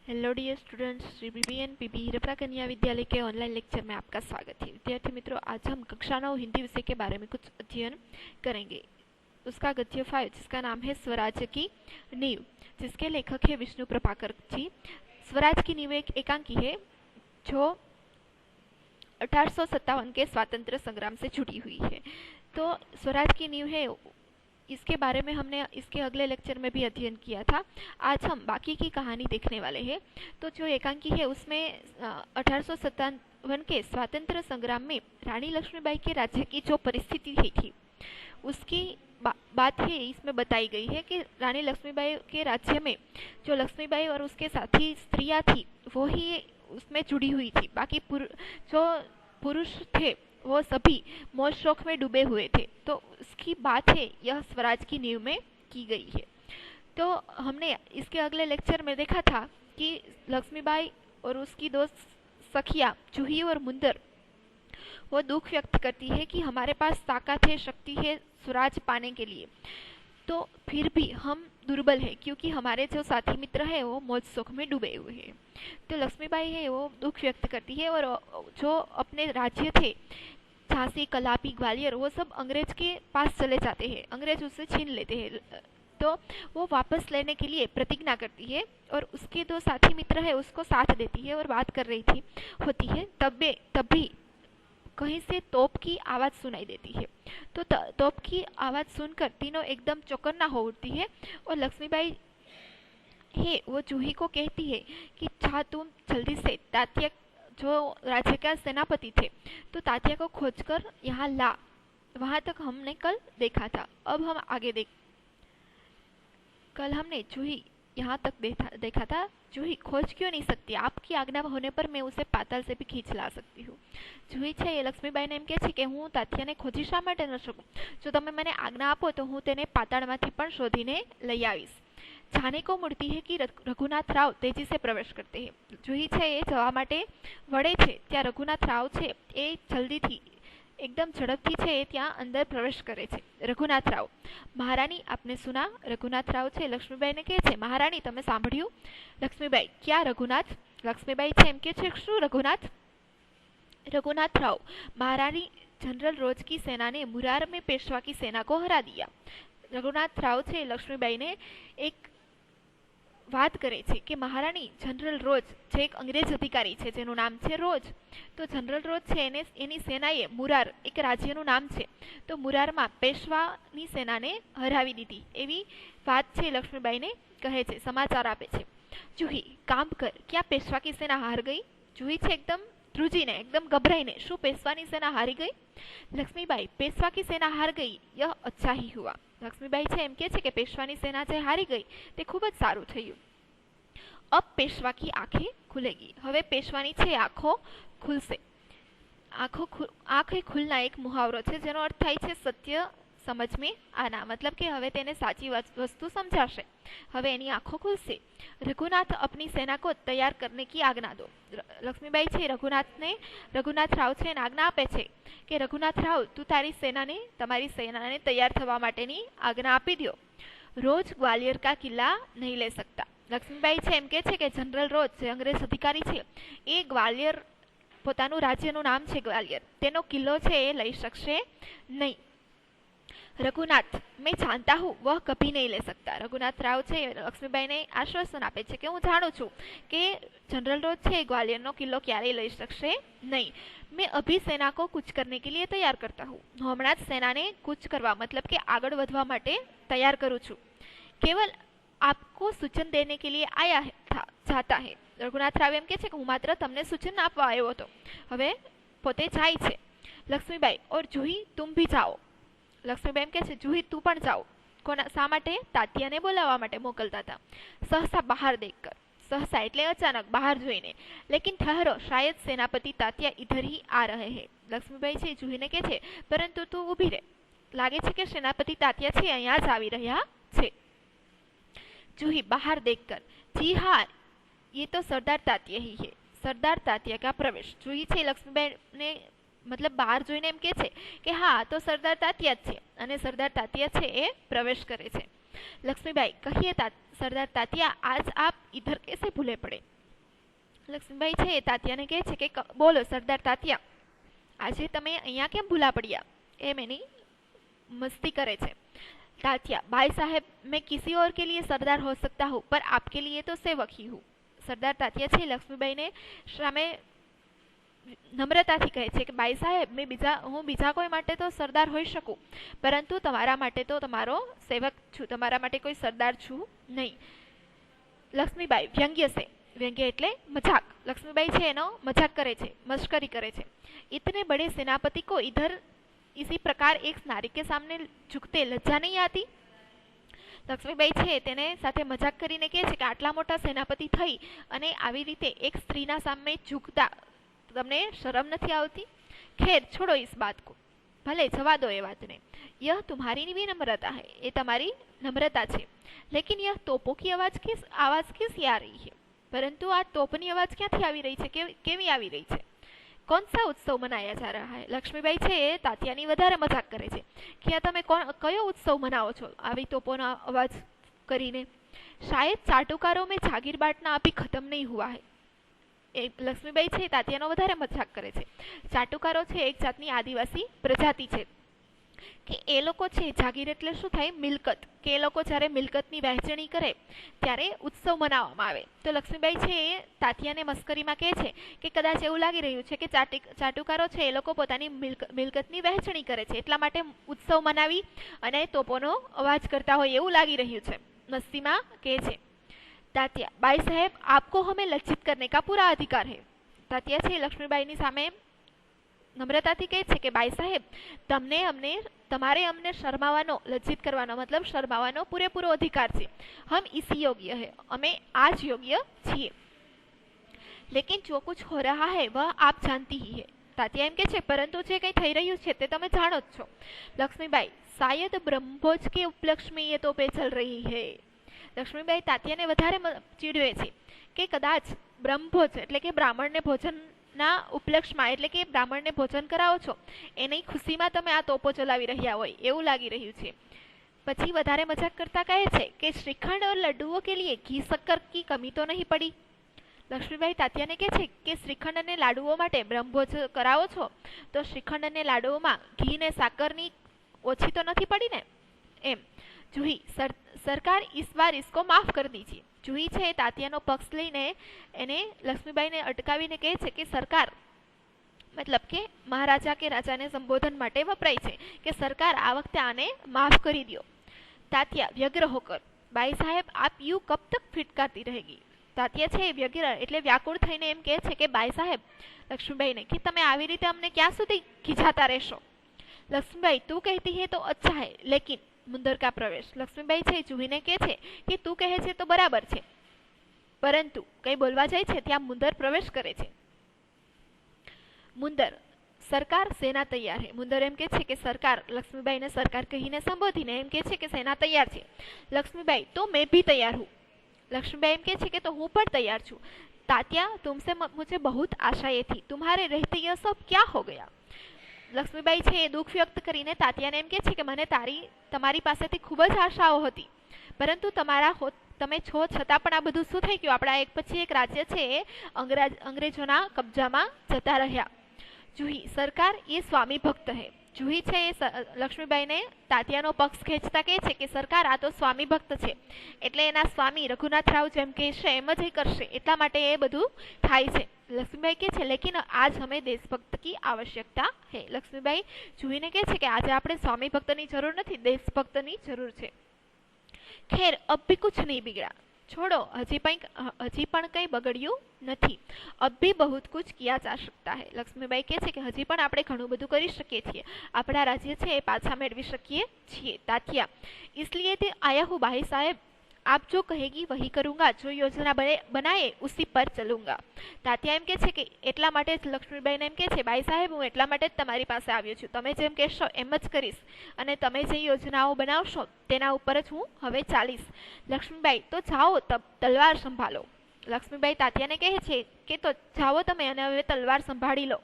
Hello dear students, Shri BBN PB Hirpara Kanya Vidyalaya के online lecture में आपका स्वागत है। विद्यार्थी मित्रों, आज हम कक्षा 9 हिंदी विषय के बारे में कुछ अध्ययन करेंगे। उसका गद्य 5 जिसका नाम है स्वराज्य की नींव, जिसके लेखक है विष्णु प्रभाकर जी। स्वराज की नींव एक एकांकी है जो 1857 के स्वातंत्र संग्राम से जुड़ी हुई है। तो स्वराज की नींव है, इसके बारे में हमने इसके अगले लेक्चर में भी अध्ययन किया था। आज हम बाकी की कहानी देखने वाले हैं। तो जो एकांकी है उसमें 1857 के स्वातंत्र संग्राम में रानी लक्ष्मीबाई के राज्य की जो परिस्थिति थी उसकी बात है इसमें बताई गई है कि रानी लक्ष्मीबाई के राज्य में जो लक्ष्मीबाई और उसके साथी स्त्रियां थी वो ही उसमें जुड़ी हुई थी। बाकी जो पुरुष थे वो सभी मौज शौक में डूबे हुए थे। तो उसकी बात है यह स्वराज की नींव में की गई है। तो हमने इसके अगले लेक्चर में देखा था कि लक्ष्मीबाई और उसकी दो सखियां जूही और मुंदर वो दुख व्यक्त करती है कि हमारे पास ताकत है, शक्ति है स्वराज पाने के लिए, तो फिर भी हम दुर्बल है क्योंकि हमारे जो साथी मित्र है वो मौज शौक में डूबे हुए हैं। तो लक्ष्मीबाई है वो दुख व्यक्त करती है और जो अपने राज्य थे झांसी, कलापी, ग्वालियर, वो सब अंग्रेज के पास चले जाते हैं, अंग्रेज उसे छीन लेते हैं। तो वो वापस लेने के लिए प्रतिज्ञा करती है और उसके दो साथी मित्र है उसको साथ देती है और बात कर रही थी होती है। तभी कहीं से तोप की आवाज सुनाई देती है। तो तोप की आवाज सुनकर तीनों एकदम चौकन्ना हो उठती है और लक्ष्मीबाई है वो जूही को कहती है कि जा तुम जल्दी से तात्या जो राज्य का सेनापति थे तो तात्या को खोजकर यहाँ ला, वहां तक हमने कल देखा था, अब हम आगे कल हमने जूही यहाँ तक देखा था। जूही खोज क्यों नहीं सकती? आपकी आज्ञा होने पर मैं उसे पाताल से भी खींच ला सकती हूँ। जूही છે એ લક્ષ્મીબાઈને એમ કહે છે કે હું તાત્યાને ખોજી શા માટે ન શકું? જો તમે મને આજ્ઞા આપો તો હું તેને પાતાળમાંથી પણ શોધીને લઈ આવીશ। जाने को मुड़ती है कि रघुनाथ राव तेजी से प्रवेश करते हैं। जूही છે એ જવા માટે વળે છે ત્યાં રઘુનાથ રાવ છે એ જલ્દીથી एकदम झड़पથી છે ત્યાં અંદર પ્રવેશ કરે છે। રઘુનાથ રાવ, મહારાણી આપને સુના? રઘુનાથ રાવ છે લક્ષ્મીબાઈ ને કહે છે, મહારાણી તમે સાંભળ્યું? લક્ષ્મીબાઈ, ક્યાં રઘુનાથ? લક્ષ્મીબાઈ છે એમ કે છે, શું રઘુનાથ? रघुनाथ राव, महारानी जनरल रोज की सेना ने मुरार में पेशवा की सेना को हरा दिया। रघुनाथ राव છે લક્ષ્મીબાઈને એક વાત કરે છે કે મહારાણી જનરલ રોજ જે એક અંગ્રેજ અધિકારી છે જેનું નામ છે રોજ, તો જનરલ રોજ છે એની સેનાએ મુરાર એક રાજ્યનું નામ છે તો મુરારમાં પેશવાની સેનાને હરાવી દીધી એવી વાત છે લક્ષ્મીબાઈને કહે છે, સમાચાર આપે છે। જૂહી, કામ કર, क्या पेशवा की सेना हार गई? जूही છે एकदम ધ્રુજીને एकदम घबराઈને, શું પેશવાની સેના હારી ગઈ? લક્ષ્મીબાઈ, पेशवा की सेना हार गई, यह अच्छा ही हुआ। લક્ષ્મીબાઈ છે એમ કે છે કે પેશવાની સેના જે હારી ગઈ તે ખૂબ જ સારું થયું। अब पेशवा की आंखें खुलेगी, હવે પેશવાની છે આંખો ખુલશે। आंखें खुलना एक मुहावरो છે જેનો અર્થ થાય છે સત્ય समझ में आना, मतलब कि हवे तेने साची वस्तु समझाशे, हवे एनी आंखों खुलसे। रघुनाथ अपनी सेना को तैयार करने की आज्ञा दो। लक्ष्मीबाई छे रघुनाथ राव छे आज्ञा आपे छे कि रघुनाथ राव तू तारी सेना ने तैयार थवा माटेनी आज्ञा आपी दो। रोज ग्वालियर का किला नहीं ले सकता। लक्ष्मीबाई छे एम के छे कि जनरल रोज जे अंग्रेज अधिकारी छे ए ग्वालियर पोतानुं राज्यनुं नाम छे ग्वालियर, तेनो किल्लो छे ए लई शकशे नहीं। रघुनाथ, मैं जानता हूँ वह कभी नहीं ले सकता। रघुनाथ राव છે લક્ષ્મીબાઈને આશ્વાસન આપે છે કે હું જાણું છું કે जनरल रोज છે ग्वालियरનો કિલ્લો ક્યારેય લઈ શકશે नहीं। मैं अभी सेना को कूच करने के लिए तैयार करता हूँ। હું હમણાં જ સેનાને કૂચ કરવા मतलब કે આગળ વધવા માટે तैयार करूँ છું। केवल आपको सूचन देने के लिए आया जाता है। रघुनाथ राव एम के છે કે હું માત્ર તમને સૂચન આપવા આવ્યો હતો, હવે પોતે જાય છે। લક્ષ્મીબાઈ, और जूही तुम भी जाओ। लक्ष्मीबाई एम कहे जूही तू पण जाओ। शा माटे? तात्याने बोलावा माटे मोकलता था। सहसा बाहर देखकर, सहसा एटले अचानक, बाहर जोईने, लेकिन ठहरो, शायद सेनापति तात्या इधर ही आ रहे हैं। लक्ष्मीबाई छे जूहीने कहे छे परंतु तू ऊभी रहे, लागे छे के सेनापति तात्या छे अहींया ज आवी रह्या छे। जूही बाहर देखकर, जी हाँ, ये तो सरदार तात्या ही है। सरदार तात्या का प्रवेश। जूही छे लक्ष्मीबाई ने मतलब બહાર જોઈને એમ કહે છે કે હા તો સરદાર તાત્યા જ છે અને સરદાર તાત્યા છે એ પ્રવેશ કરે છે। લક્ષ્મીબાઈ, કહીએ સરદાર તાત્યા, आज आप इधर कैसे भूले पड़े? લક્ષ્મીબાઈ છે એ તાત્યાને કહે છે કે બોલો સરદાર તાત્યા, આજે તમે અહીંયા કેમ ભૂલા પડ્યા, એમ એની मस्ती करे छे। तात्या, भाई साहब मैं किसी और के लिए सरदार हो सकता हूँ पर आपके लिए तो सेवक ही हूँ। सरदार तात्या छे लक्ष्मीबाई ने सामे नम्रताथी कहे छे कि भाई साहेब मैं हूँ बीजा कोई माटे तो सरदार होई शकूं परंतु तमारा माटे तो तमारो सेवक छूं, तमारा माटे कोई सरदार छूं नहीं। लक्ष्मीबाई व्यंग्य से, व्यंग्य एटले मजाक, लक्ष्मीबाई छे एनो मजाक करे छे, मस्करी करे छे। इतने बड़े सेनापति को इधर इसी प्रकार एक नारी के सामने झुकते लज्जा नहीं आती। लक्ष्मीबाई छे तेने साथे मजाक करीने कहे छे कि आटला मोटा सेनापति थई अने आवी रीते एक स्त्रीना सामे झुकता तमने शरम नहीं आवती। खैर छोड़ो इस बात को, भले जवा दो ये बात ने। यह तुम्हारी विनम्रता है, ये तुम्हारी नम्रता है, लेकिन यह तोपों की आवाज किस आ रही है? परंतु आ तोपनी आवाज क्यांथी आवी रही है, केवी आवी रही है? कौन सा उत्सव मनाया जा रहा है? लक्ष्मीबाई छे तात्यानी वधारे मजाक करे छे कि आ तमे कयो उत्सव मनावो छो आवी तोपोनो अवाज करीने? शायद चाटुकारों में जागीर बांटना अभी खत्म नहीं हुआ है। लक्ष्मीबाई छे तात्यानो वधारे मजाक करे छे। चाटुकारो छे एक जातनी आदिवासी प्रजाति छे કે એ લોકો છે જાગીર એટલે શું થાય, મિલકત, કે એ લોકો જ્યારે મિલકતની વહેંચણી કરે ત્યારે ઉત્સવ મનાવવામાં આવે। તો લક્ષ્મીબાઈ છે એ તાત્યાને મસ્કરીમાં કહે છે કે કદાચ એવું લાગી રહ્યું છે કે ચાટુકારો છે એ લોકો પોતાની મિલકતની વહેંચણી કરે છે એટલા માટે ઉત્સવ મનાવી અને તોપોનો અવાજ કરતા હોય એવું લાગી રહ્યું છે, મસ્તીમાં કહે છે। तात्या, भाई साहेब आपको हमें लज्जित करने का पूरा अधिकार है। तात्या છે લક્ષ્મીબાઈની સામે નમ્રતાથી કહે છે કે ભાઈ સાહેબ તમારે અમને શરમાવાનો, લજ્જિત કરવાનો मतलब શરમાવાનો પૂરેપૂરો અધિકાર છે। हम इसी योग्य है, અમે आज योग्य છીએ। लेकिन जो कुछ हो रहा है वह आप जानती ही है। तात्या एम के परंतु जे कई थई रह्युं छे ते तमे जाणो ज छो। लक्ष्मीबाई, शायद ब्रह्मभोज के उपलक्ष्य में ये तोपे चल रही है। लक्ष्मीबाई तात्याने वधारे चीड़वे छे के कदाच ब्रह्मभोज એટલે કે બ્રાહ્મણને ભોજનના ઉપલક્ષમાં એટલે કે બ્રાહ્મણને ભોજન કરાવો છો એની ખુશીમાં તમે આ તોપો ચલાવી રહ્યા હોય એવું લાગી રહ્યું છે। પછી વધારે મજાક કરતા કહે છે કે श्रीखंड और लड्डुओं के लिए घी शक्कर की कमी तो नहीं पड़ी। लक्ष्मीबाई तात्याने કહે છે કે શ્રીખંડ અને લાડુઓ માટે બ્રહ્મભોજ કરાવો છો તો શ્રીખંડ અને લાડુઓમાં ઘી ને સાકરની ઓછી તો નથી પડી ને એમ। जूही, सरकार इस बार इसको माफ कर दीजिए। जूही छे तात्यानो पक्ष लईने एने लक्ष्मीबाईने अटकावीने कहे छे कि सरकार मतलब के महाराजा के राजाने संबोधन माटे वपराय छे कि सरकार आ वखते आने माफ करी दो। तात्या व्यग्र होकर, भाई साहेब आप यूं कब तक फिटकारती रहेगी? तात्या छे व्यग्र એટલે વ્યાકુળ થઈને એમ કહે છે કે ભાઈ સાહેબ લક્ષ્મીબાઈને कि તમે આવી રીતે અમને ક્યાં સુધી ખીજાતા રહેશો? लक्ष्मीबाई, तू कहती है तो अच्छा है, लेकिन मुंदर का प्रवेश। लक्ष्मीबाई छे जूहीने कहे छे कि तू कहे छे तो बराबर छे, परंतु कई बोलवा जाय छे त्यां मुंदर प्रवेश करे छे। मुंदर, सरकार सेना तैयार है। मुंदर एम कहे छे कि सरकार, लक्ष्मीबाई ने सरकार कहीने संबोधीने एम कहे छे कि सेना तैयार छे। लक्ष्मीबाई, तो मैं भी तैयार हूँ। लक्ष्मीबाई एम कहे छे कि तो हूँ पण तैयार छूं। तात्या, तुमसे मुझे बहुत आशाएं थी, तुम्हारे रहते यह सब क्या हो गया? लक्ष्मीबाई छे दुख व्यक्त करीने तात्याने एम कहे छे कि मने तमारी पासेथी खूब ज आशाओ हती, परंतु તમે છો છતાં પણ આ બધું શું થઈ ગયું? આપણા એક પછી એક રાજ્ય છે અંગ્રેજોના કબજામાં જતા રહ્યા। જૂહી, સરકાર એ સ્વામી ભક્ત હે। જૂહી છે એ લક્ષ્મીબાઈને તાત્યાનો પક્ષ ખેંચતા કહે છે કે સરકાર આ તો સ્વામી ભક્ત છે એટલે એના સ્વામી રઘુનાથરાવ જેમ કહેશે એમ જ કરશે એટલા માટે એ બધું થાય છે। लक्ष्मीबाई कहे लेकिन आज हमें देशभक्त की आवश्यकता है। लक्ष्मीबाई जूहीने कहे कि आज आपणे स्वामी भक्त की जरूर नहीं, देशभक्त की जरूर है। खैर अब भी कुछ नहीं बिगड़ा, छोड़ो हजी पण कई बगड़्यू नहीं, अब भी बहुत कुछ किया जा सकता है। लक्ष्मीबाई कहे कि हजी पण आपणे घणुं बधुं करी शकीए छीए, आपणा राज्य छे पाछा मेळवी शकीए छीए। तात्या, इसलिए ते आया हूँ भाई साहेब, आप जो कहेगी वही करूंगा, जो योजना बनाए उसी पर चलूंगा। तात्या एम कहे कि एटला माटे ज लक्ष्मीबाई ने एम कहे भाई साहेब हूँ एटला माटे ज तमारी पासे आव्यो छुं, तमे जेम कहेशो एम ज करीश अने तमे जे योजनाओ बनावशो तेना उपर ज हूँ हवे चालीश। लक्ष्मीबाई, तो जाओ तब तलवार संभालो। लक्ष्मीबाई तात्या ने कहे छे कि तो जाओ तमे अने हवे तलवार संभाળી लो।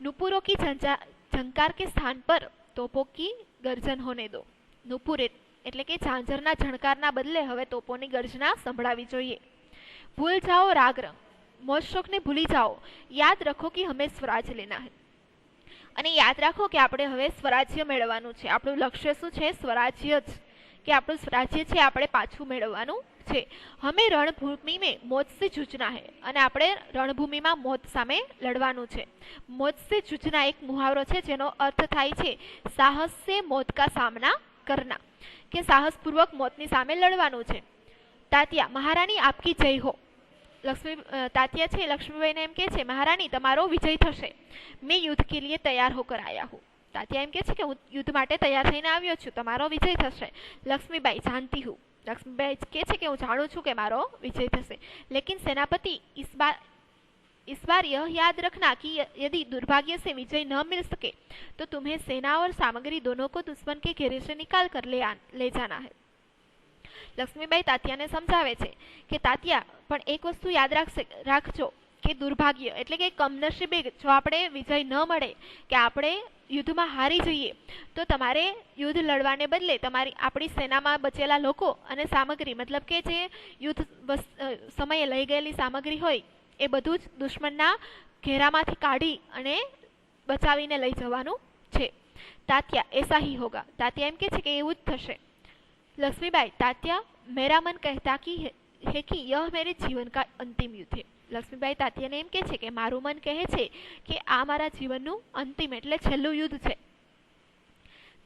नुपुरों की झंकार के स्थान पर तोपों की गर्जन होने दो। नुपुर એટલે કે ઝાંઝરના ઝણકારના બદલે હવે તોપોની ગર્જના સંભળાવી જોઈએ। ભૂલ જાઓ રાગ રંગ, मौज शौक ने भूली जाओ, याद रखो कि हमें स्वराज लेना है। અને યાદ રાખો કે આપણે હવે સ્વરાજ્ય મેળવવાનું છે। આપણું લક્ષ્ય શું છે? સ્વરાજ્ય જ, કે આપણું સ્વરાજ્ય છે આપણે પાછું મેળવવાનું છે। હમે રણભૂમિ में मौत से जूझना है, અને આપણે રણભૂમિમાં મોત સામે લડવાનું છે। મોત से जूझना એક મુહાવરો છે જેનો અર્થ થાય છે સાહસ से मौत का सामना करना, કે સાહસપૂર્વક મોતની સામે લડવાનું છે। તાત્યા, મહારાણી આપકી જય हो। लक्ष्मी तात्या छे लक्ष्मीबाई ने एम के छे महारानी तमारो विजय थशे, मैं युद्ध के लिए तैयार होकर आया हूँ। तात्या एम के छे के हूँ युद्ध माटे तैयार थईने आव्यो छुं, तमारो विजय थशे। लक्ष्मीबाई, जानती हूँ। लक्ष्मीबाई के छे के हूँ जाणुं छुं के मारो विजय थशे, लेकिन सेनापति इस बार यह याद रखना कि यदि दुर्भाग्य से विजय न मिल सके तो तुम्हें सेना और सामग्री दोनों को दुश्मन के घेरे से निकाल कर ले जाना है। लक्ष्मीबाई तात्याने समझावे छे के तात्या पण एक वस्तु याद राखजो के दुर्भाग्य एटले के कमनसीबे जो आपणे विजय न मळे के आपणे युद्धमां हारी जईए तो तमारे युद्ध लड़वाने बदले तमारी आपणी सेनामां बचेला लोको अने सामग्री मतलब के जे युद्ध समये लई गयेली सामग्री होय ए बधुं ज दुश्मनना घेरामांथी काढी अने बचावीने लई जवानुं छे। तात्या, ऐसा ही होगा। तात्या एम के छे के एवुं ज थशे। लक्ष्मीबाई, तात्या मेरा मन कहता है कि यह मेरे जीवन का अंतिम युद्ध है। लक्ष्मीबाई तात्या ने एम के छे के मारू मन कहे छे कि आ मारा जीवननु अंतिम एटले छेल्लुं युद्ध छे।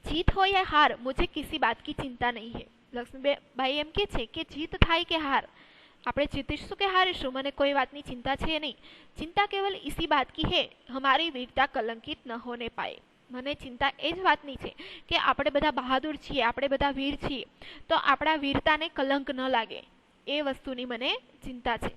जीत हो या हार मुझे किसी बात की चिंता नहीं है। लक्ष्मीबाई एम के छे कि जीत थाय के हार, आपणे जीतीशुं के हारीशुं मने कोई बातनी चिंता छे नहीं। चिंता केवल इसी बात की है हमारी वीरता कलंकित न होने पाए। મને चिंता एज वातनी छे के आपणे बधा बहादुर छीए, आपणे बधा वीर छीए तो आपणा वीरताने कलंक न लागे ए वस्तुनी मने चिंता छे।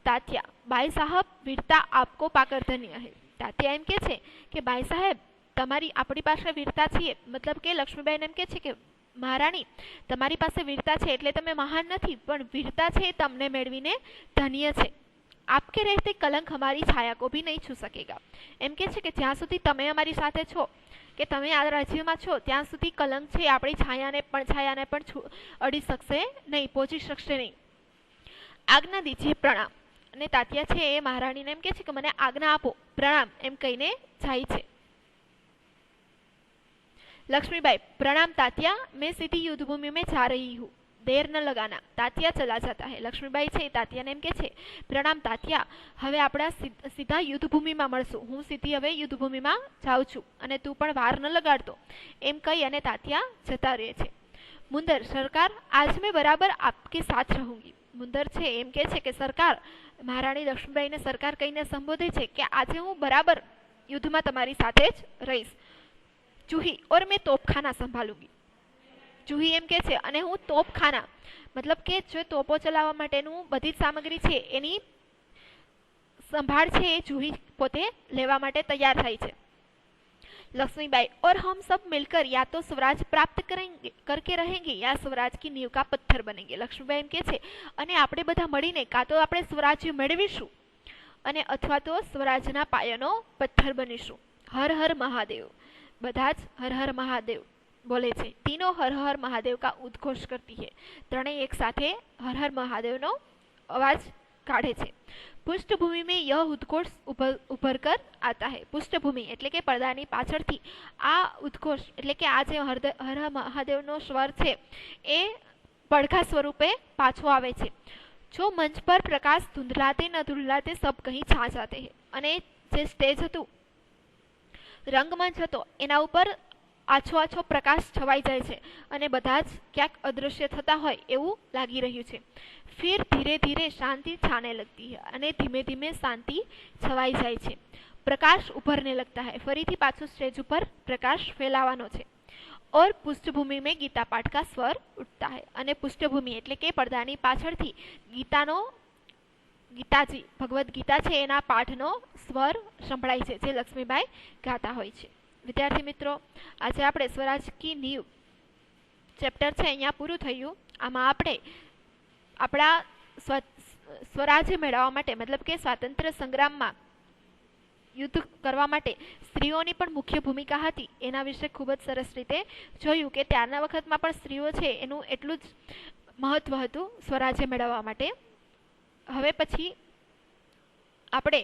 तात्या, बाई साहब वीरता आपको पाकर धन्य है। तात्या एम के छे के बाई साहेब तमारी आपणी पासे वीरता छे, मतलब के लक्ष्मीबाई एम के छे के महाराणी तमारी पासे वीरता छे एटले तमे महान नथी पण वीरता छे तमने मेळवीने धन्य छे। आपके रहते कलंक हमारी छाया को भी नहीं छू सकेगा। एम के छे के ज्यां सुधी तमे अमारी साथे छो के तमे आ राज्यमां छो त्यां सुधी कलंक छे आपणी छायाने पण अडी शकशे नहीं, पहोंची शकशे नहीं। आज्ञा दीजिए, प्रणाम। अने तात्या छे ए महाराणीने एम के छे के मने आज्ञा आपो, प्रणाम एम कहीने जाय छे। लक्ष्मीबाई, प्रणाम तात्या, मैं सीधी युद्धभूमि में जा रही हूँ, देर न लगाना। तात्या चला जाता है। लक्ष्मीबाई छे तात्याने एम के छे प्रणाम तात्या, हवे आपणे सीधा युद्धभूमिमां मळशुं, हूँ सीधी हवे युद्धभूमिमां जाउं छुं अने तू पण वार न लगाडतो एम कही अने तात्या जता रहे छे। मुंदर, सरकार आज मैं बराबर आपके साथ रहूंगी। मुंदर छे एम के छे के सरकार, महाराणी लक्ष्मीबाईने सरकार कहीने संबोधे छे के आजे हूँ बराबर युद्धमां तमारी साथे ज रहीश। जूही, और मैं तोपखाना संभालूंगी। जूही एम के छे अने हूँ तोपखाना मतलब के जो तोपो चलावा माटेनु बधी सामग्री छे एनी संभाळ छे ए जूही पोते लेवा माटे तैयार थाय छे। लक्ष्मीबाई, और हम सब मिलकर या तो स्वराज प्राप्त करेंगे करके रहेंगे या स्वराज की नींव का पत्थर बनेंगे। लक्ष्मीबाई एम के छे अने आपणे बधा मळीने का तो आपणे स्वराज्य मेळवीशुं अने अथवा तो स्वराजना पायानो पत्थर बनीशुं। हर हर महादेव। बधाज हर हर महादेव बोले छे। तीनों हर हर महादेव का उद्घोष करती है। त्रणेय एक साथे हर हर महादेव नो अवाज काढ़े छे। पृष्ठभूमि में यह उद्घोष उभर कर आता है। पृष्ठभूमि एटले के पर्दानी पाछळथी आ उद्घोष एटले के आ जे हर हर महादेव नो स्वर छे ए પડઘા स्वरूपे पाछो आवे छे। जो मंच पर प्रकाश धुंधलाते न धुंधलाते सब कहीं छा जाते हैं। अने जे स्टेज हतुं रंगमंच हतो एना उपर आछो आछो प्रकाश छवाई जाय छे अने बधा ज क्यांक अदृश्य थता होय एवुं लागी रह्युं छे। फिर धीरे धीरे शांति छाने लगती है अने धीमे धीमे शांति छवाई जाय छे। प्रकाश उभरने लगता है। फरीथी पाछो स्टेज पर प्रकाश फैलावानो छे और पृष्ठभूमि में गीता पाठ का स्वर उठता है। अने पृष्ठभूमि एटले के पर्दानी पाछळथी गीताजी भगवद गीता छे एना पाठनो स्वर संभळाय छे जे लक्ष्मीबाई गाता होय छे। विद्यार्थी मित्रों, आज आपणे स्वराज की नींव चेप्टर छे अहींया पूरुं थयुं। आमां आपणे आपणा स्वराज्य मेळववा माटे मतलब के स्वातंत्र्य संग्राममां युद्ध करवा माटे स्त्रीओनी पण मुख्य भूमिका हती एना विषे खूब ज सरस रीते जोयुं के त्यारना वखतमां पण स्त्रीओ छे एनुं एटलुं ज महत्व हतुं स्वराज्य मेळववा माटे। हवे पछी આપણે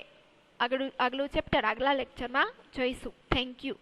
આગલું ચેપ્ટર આગલા લેક્ચરમાં જોઈશું. Thank you.